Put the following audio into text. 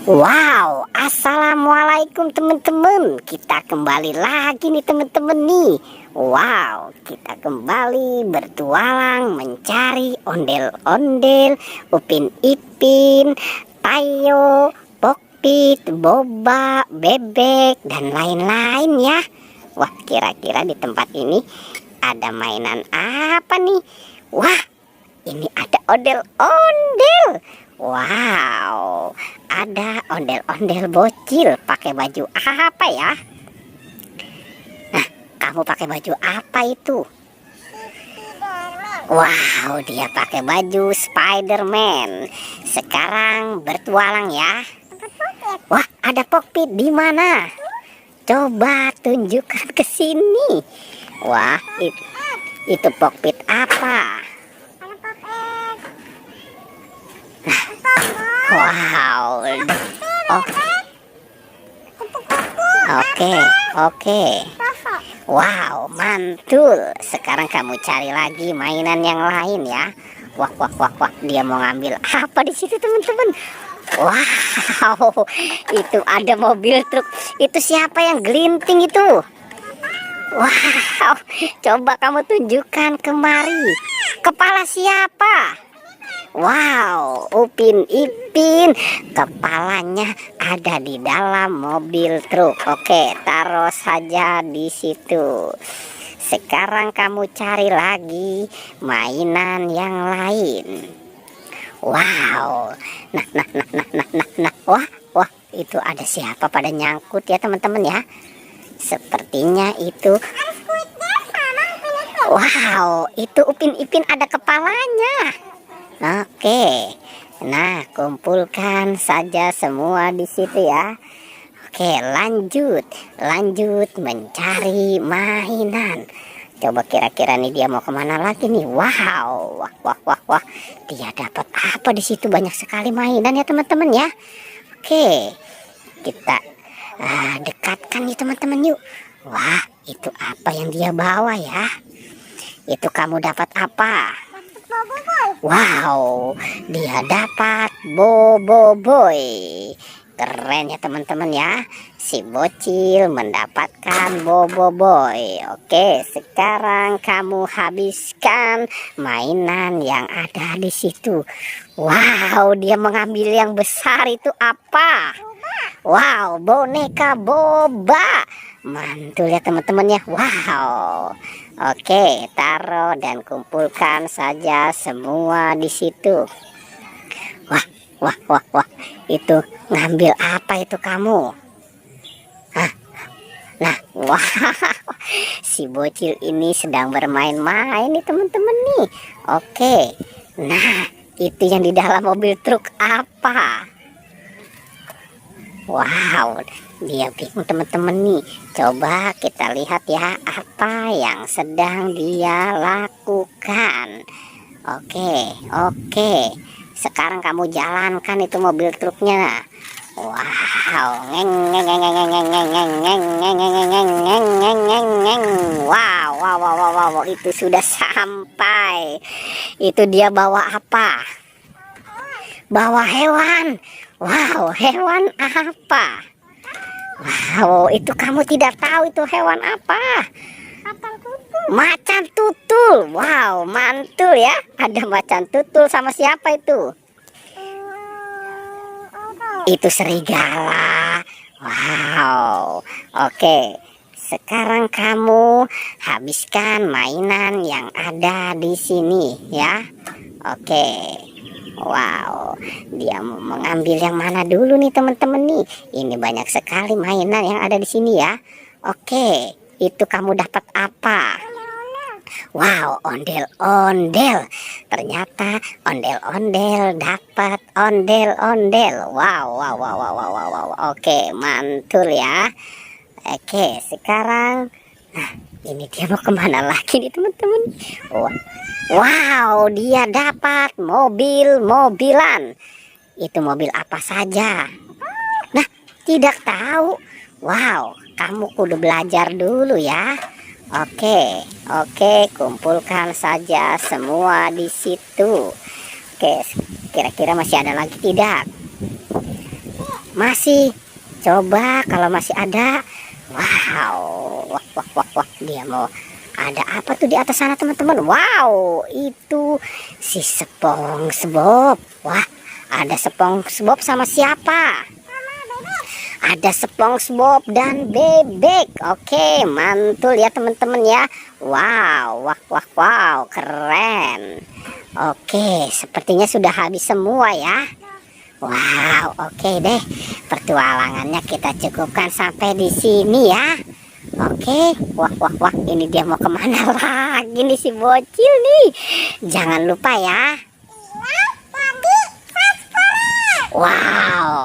Wow, assalamualaikum teman-teman. Kita kembali lagi nih teman-teman nih. Wow, kita kembali bertualang mencari ondel-ondel, Upin Ipin, Tayo, Pokpit, Boba, Bebek, dan lain-lain ya. Wah, kira-kira di tempat ini ada mainan apa nih? Wah, ini ada ondel-ondel. Wow, ada ondel-ondel bocil pakai baju apa ya? Nah, kamu pakai baju apa itu? Wow, dia pakai baju Spider-Man. Sekarang bertualang ya. Wah, ada Pokpit di mana? Coba tunjukkan ke sini. Wah, itu Pokpit apa? Wow. Oh. Oke. Wow, mantul. Sekarang kamu cari lagi mainan yang lain ya. Wah. Dia mau ngambil apa di situ, teman-teman? Wow, itu ada mobil truk. Itu siapa yang gelinting itu? Wow, coba kamu tunjukkan kemari. Kepala siapa? Wow, Upin Ipin, kepalanya ada di dalam mobil truk. Oke, taruh saja di situ. Sekarang kamu cari lagi mainan yang lain. Wow, nah. Wah, itu ada siapa pada nyangkut ya teman-teman ya? Sepertinya itu. Wow, itu Upin Ipin ada kepalanya. Oke, nah kumpulkan saja semua di situ ya. Oke, lanjut mencari mainan. Coba kira-kira nih dia mau kemana lagi nih? Wow, wah. Dia dapat apa di situ? Banyak sekali mainan ya teman-teman ya. Oke, kita dekatkan nih teman-teman yuk. Wah, itu apa yang dia bawa ya? Itu kamu dapat apa? Wow, dia dapat Bobo Boy. Keren ya teman-teman ya. Si bocil mendapatkan Bobo Boy. Oke, sekarang kamu habiskan mainan yang ada di situ. Wow, dia mengambil yang besar itu apa? Wow, boneka Boba. Mantul ya teman-teman ya. Wow. Oke, taruh dan kumpulkan saja semua di situ. Wah. Itu ngambil apa itu kamu? Hah? Nah, wah. Si bocil ini sedang bermain-main nih teman-teman nih. Oke. Nah, itu yang di dalam mobil truk apa? Wow, dia bingung teman-teman nih. Coba kita lihat ya apa yang sedang dia lakukan. Oke. Sekarang kamu jalankan itu mobil truknya. Wow, wow, itu sudah sampai. Itu dia bawa apa? Bawa hewan. Wow, hewan apa? Wow, itu kamu tidak tahu itu hewan apa? Macan tutul. Wow, mantul ya. Ada macan tutul sama siapa itu? Itu serigala. Wow. Oke. Sekarang kamu habiskan mainan yang ada di sini ya. Oke. Wow, dia mau mengambil yang mana dulu nih teman-teman nih? Ini banyak sekali mainan yang ada di sini ya. Oke, itu kamu dapat apa? Wow, ondel-ondel. Ternyata ondel-ondel dapat ondel-ondel. Wow. Oke, mantul ya. Oke, sekarang ini dia mau kemana lagi nih teman-teman? Wow, dia dapat mobil-mobilan. Itu mobil apa saja? Nah, tidak tahu. Wow, kamu kudu belajar dulu ya. Oke, kumpulkan saja semua di situ. Oke, kira-kira masih ada lagi tidak? Masih. Coba kalau masih ada. Wow. Wah, wah, wah, wah. Dia mau ada apa tuh di atas sana teman-teman? Wow, itu si SpongeBob. Wah, ada SpongeBob sama siapa? Ada SpongeBob dan Bebek. Oke, mantul ya teman-teman ya. Wow, wah, wah, wow, keren. Oke, sepertinya sudah habis semua ya. Wow, oke deh. Petualangannya kita cukupkan sampai di sini ya. Oke, wah, wah, wah. Ini dia mau kemana lagi nih si bocil nih? Jangan lupa ya. Wow.